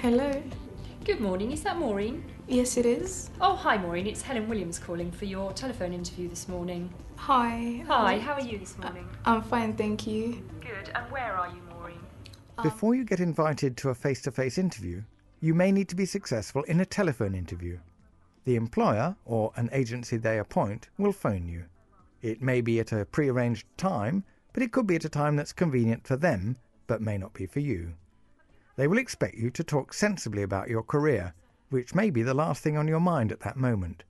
Hello. Good morning, is that Maureen? Yes, it is. Oh, hi Maureen, it's Helen Williams calling for your telephone interview this morning. Hi. Hi, how are you this morning? I'm fine, thank you. Good, and where are you, Maureen? Before you get invited to a face-to-face interview, you may need to be successful in a telephone interview. The employer, or an agency they appoint, will phone you. It may be at a pre-arranged time, but it could be at a time that's convenient for them, but may not be for you. They will expect you to talk sensibly about your career, which may be the last thing on your mind at that moment.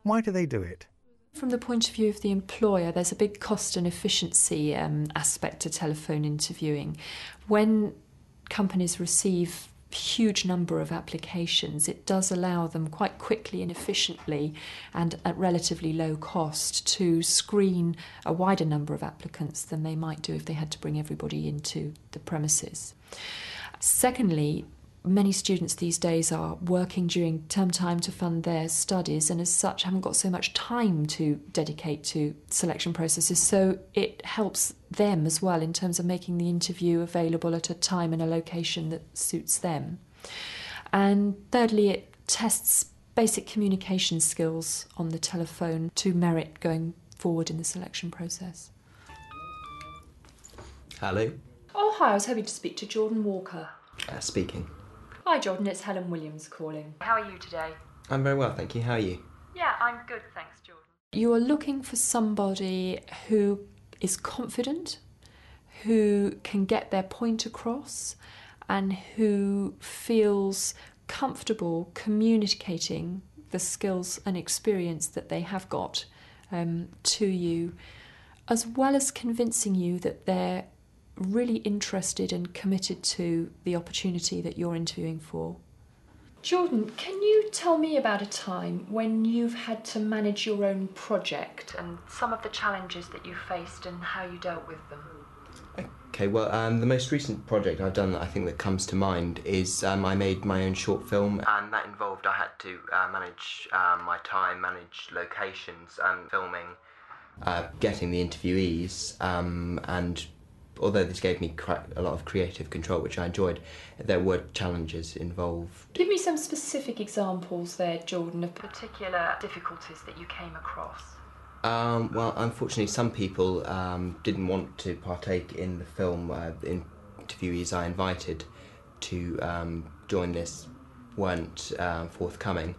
Why do they do it? From the point of view of the employer, there's a big cost and efficiency aspect to telephone interviewing. When companies receive a huge number of applications, it does allow them quite quickly and efficiently and at relatively low cost to screen a wider number of applicants than they might do if they had to bring everybody into the premises. Secondly, many students these days are working during term time to fund their studies and as such haven't got so much time to dedicate to selection processes, so it helps them as well in terms of making the interview available at a time and a location that suits them. And thirdly, it tests basic communication skills on the telephone to merit going forward in the selection process. Hello. Oh, hi, I was hoping to speak to Jordan Walker. Speaking. Hi Jordan, it's Helen Williams calling. How are you today? I'm very well, thank you. How are you? Yeah, I'm good, thanks Jordan. You are looking for somebody who is confident, who can get their point across, and who feels comfortable communicating the skills and experience that they have got to you, as well as convincing you that they're really interested and committed to the opportunity that you're interviewing for. Jordan, can you tell me about a time when you've had to manage your own project and some of the challenges that you faced and how you dealt with them? Okay, well, the most recent project I've done that I think that comes to mind is I made my own short film, and that involved I had to manage my time, manage locations and filming, getting the interviewees, and although this gave me a lot of creative control, which I enjoyed, there were challenges involved. Give me some specific examples there, Jordan, of particular difficulties that you came across. Well, unfortunately, some people didn't want to partake in the film. The interviewees I invited to join this weren't forthcoming.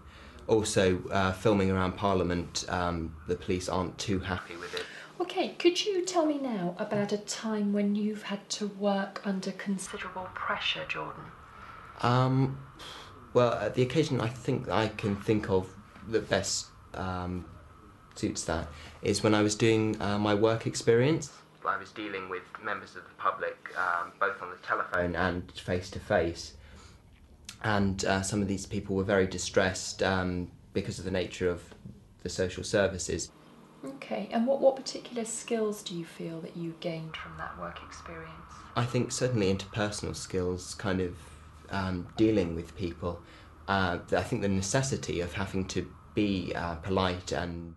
Also, filming around Parliament, the police aren't too happy with it. Okay, could you tell me now about a time when you've had to work under considerable pressure, Jordan? Well, the occasion I think I can think of that best suits that is when I was doing my work experience. I was dealing with members of the public, both on the telephone and face-to-face, and some of these people were very distressed because of the nature of the social services. Okay, and what particular skills do you feel that you gained from that work experience? I think certainly interpersonal skills, kind of dealing with people. I think the necessity of having to be polite and...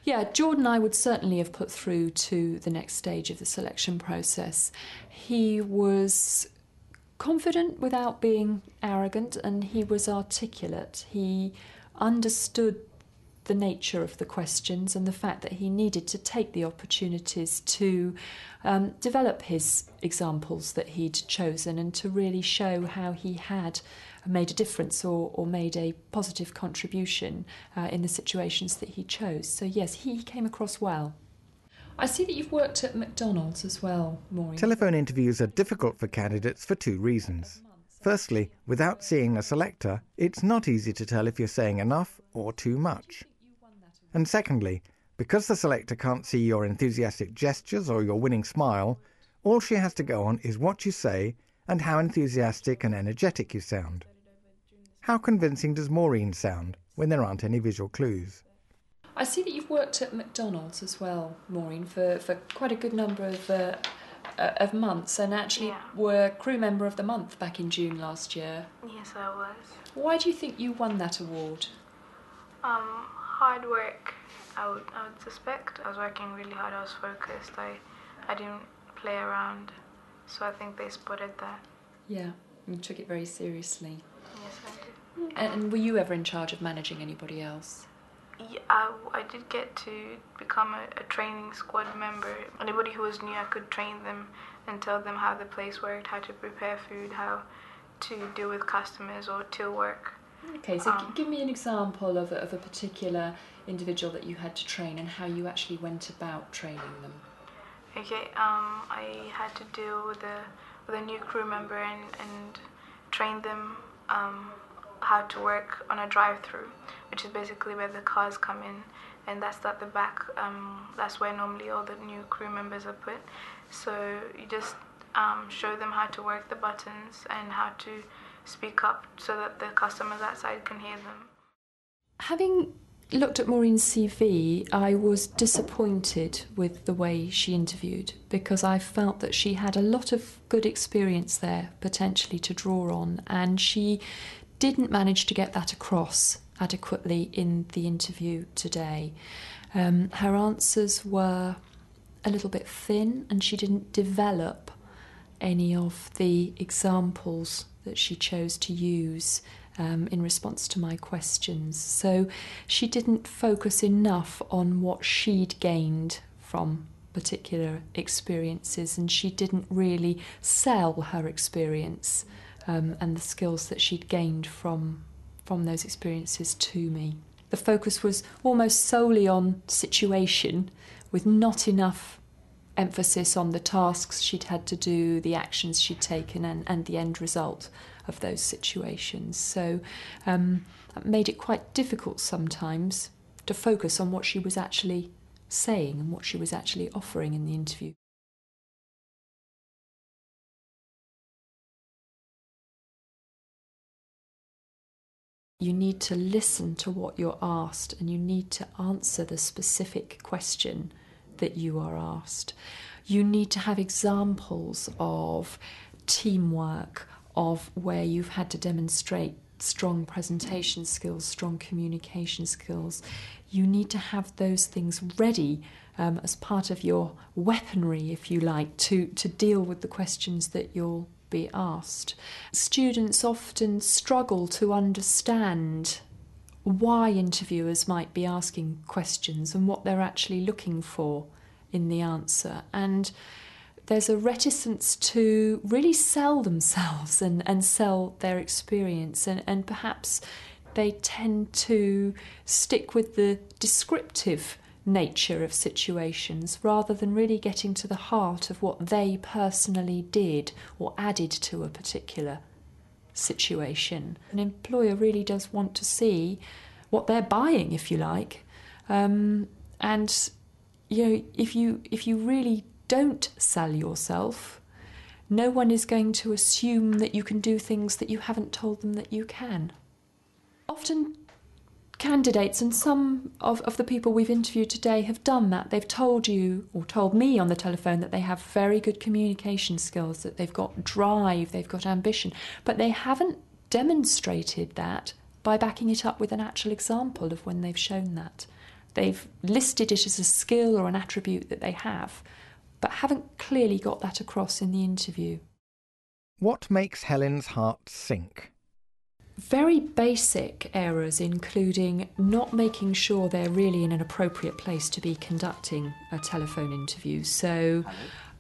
Yeah, Jordan I would certainly have put through to the next stage of the selection process. He was confident without being arrogant, and he was articulate. He understood the nature of the questions and the fact that he needed to take the opportunities to develop his examples that he'd chosen and to really show how he had made a difference or made a positive contribution in the situations that he chose. So yes, he came across well. I see that you've worked at McDonald's as well, Maureen. Telephone interviews are difficult for candidates for two reasons. Firstly, without seeing a selector, it's not easy to tell if you're saying enough or too much. And secondly, because the selector can't see your enthusiastic gestures or your winning smile, all she has to go on is what you say and how enthusiastic and energetic you sound. How convincing does Maureen sound when there aren't any visual clues? I see that you've worked at McDonald's as well, Maureen, for quite a good number of months, and actually were crew member of the month back in June last year. Yes, I was. Why do you think you won that award? Hard work, I would suspect. I was working really hard, I was focused, I didn't play around, so I think they spotted that. Yeah, you took it very seriously. Yes, I do. And were you ever in charge of managing anybody else? Yeah, I did get to become a training squad member. Anybody who was new, I could train them and tell them how the place worked, how to prepare food, how to deal with customers or till work. Okay, so give me an example of a particular individual that you had to train and how you actually went about training them. Okay, I had to deal with a new crew member and train them how to work on a drive-through, which is basically where the cars come in, and that's at the back. That's where normally all the new crew members are put. So you just show them how to work the buttons and how to speak up so that the customers outside can hear them. Having looked at Maureen's CV, I was disappointed with the way she interviewed because I felt that she had a lot of good experience there potentially to draw on, and she didn't manage to get that across adequately in the interview today. Her answers were a little bit thin, and she didn't develop any of the examples that she chose to use in response to my questions. So she didn't focus enough on what she'd gained from particular experiences, and she didn't really sell her experience and the skills that she'd gained from those experiences to me. The focus was almost solely on situation, with not enough emphasis on the tasks she'd had to do, the actions she'd taken, and the end result of those situations. So that made it quite difficult sometimes to focus on what she was actually saying and what she was actually offering in the interview. You need to listen to what you're asked, and you need to answer the specific question that you are asked. You need to have examples of teamwork, of where you've had to demonstrate strong presentation skills, strong communication skills. You need to have those things ready as part of your weaponry, if you like, to deal with the questions that you'll be asked. Students often struggle to understand why interviewers might be asking questions and what they're actually looking for in the answer. And there's a reticence to really sell themselves and sell their experience. And perhaps they tend to stick with the descriptive nature of situations rather than really getting to the heart of what they personally did or added to a particular situation. An employer really does want to see what they're buying, if you like, and you know, if you really don't sell yourself, no one is going to assume that you can do things that you haven't told them that you can. Often candidates, and some of the people we've interviewed today have done that. They've told you, or told me on the telephone, that they have very good communication skills, that they've got drive, they've got ambition, but they haven't demonstrated that by backing it up with an actual example of when they've shown that. They've listed it as a skill or an attribute that they have, but haven't clearly got that across in the interview. What makes Helen's heart sink? Very basic errors, including not making sure they're really in an appropriate place to be conducting a telephone interview. So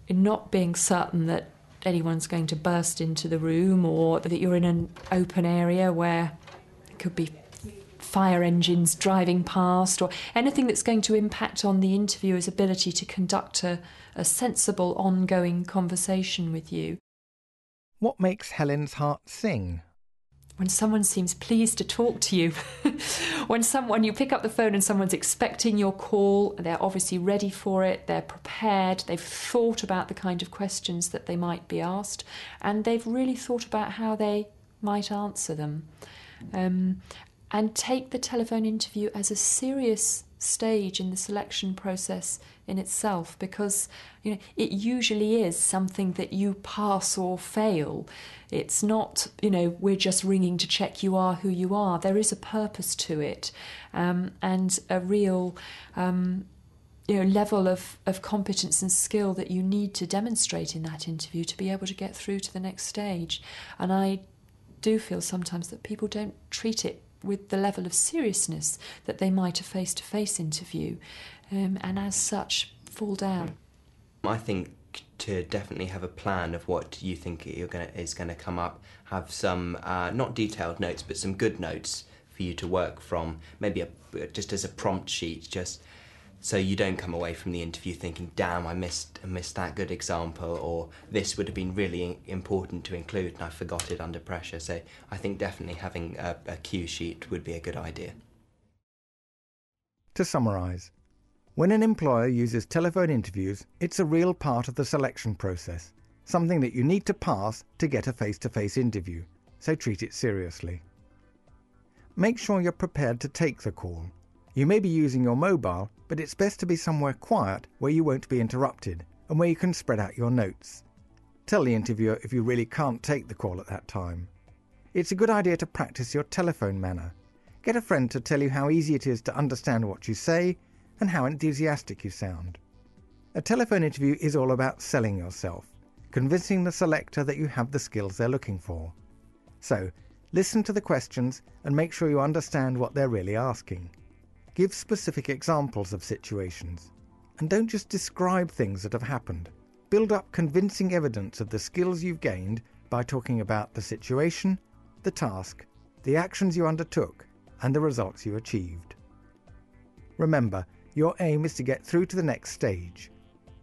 not being certain that anyone's going to burst into the room, or that you're in an open area where it could be fire engines driving past, or anything that's going to impact on the interviewer's ability to conduct a sensible, ongoing conversation with you. What makes Helen's heart sing? When someone seems pleased to talk to you, when you pick up the phone and someone's expecting your call, they're obviously ready for it, they're prepared, they've thought about the kind of questions that they might be asked, and they've really thought about how they might answer them. And take the telephone interview as a serious stage in the selection process in itself, because it usually is something that you pass or fail. It's not, we're just ringing to check you are who you are. There is a purpose to it, and a real level of competence and skill that you need to demonstrate in that interview to be able to get through to the next stage. And I do feel sometimes that people don't treat it with the level of seriousness that they might a face-to-face interview, and as such fall down. I think to definitely have a plan of what you think is going to come up, have some not detailed notes but some good notes for you to work from, maybe just as a prompt sheet, just so you don't come away from the interview thinking, damn, I missed that good example, or this would have been really important to include and I forgot it under pressure. So I think definitely having a cue sheet would be a good idea. To summarise, when an employer uses telephone interviews, it's a real part of the selection process, something that you need to pass to get a face-to-face interview, so treat it seriously. Make sure you're prepared to take the call. You may be using your mobile, but it's best to be somewhere quiet where you won't be interrupted and where you can spread out your notes. Tell the interviewer if you really can't take the call at that time. It's a good idea to practice your telephone manner. Get a friend to tell you how easy it is to understand what you say and how enthusiastic you sound. A telephone interview is all about selling yourself, convincing the selector that you have the skills they're looking for. So, listen to the questions and make sure you understand what they're really asking. Give specific examples of situations. And don't just describe things that have happened. Build up convincing evidence of the skills you've gained by talking about the situation, the task, the actions you undertook, and the results you achieved. Remember, your aim is to get through to the next stage.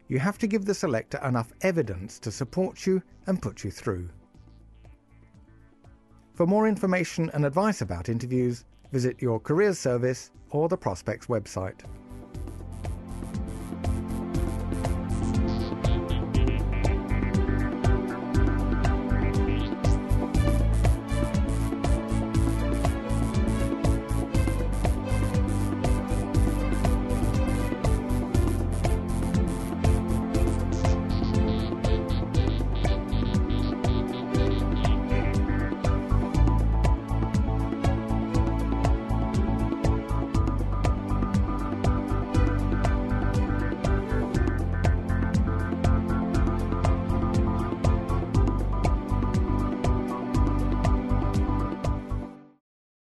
You have to give the selector enough evidence to support you and put you through. For more information and advice about interviews, visit your careers service or the Prospects website.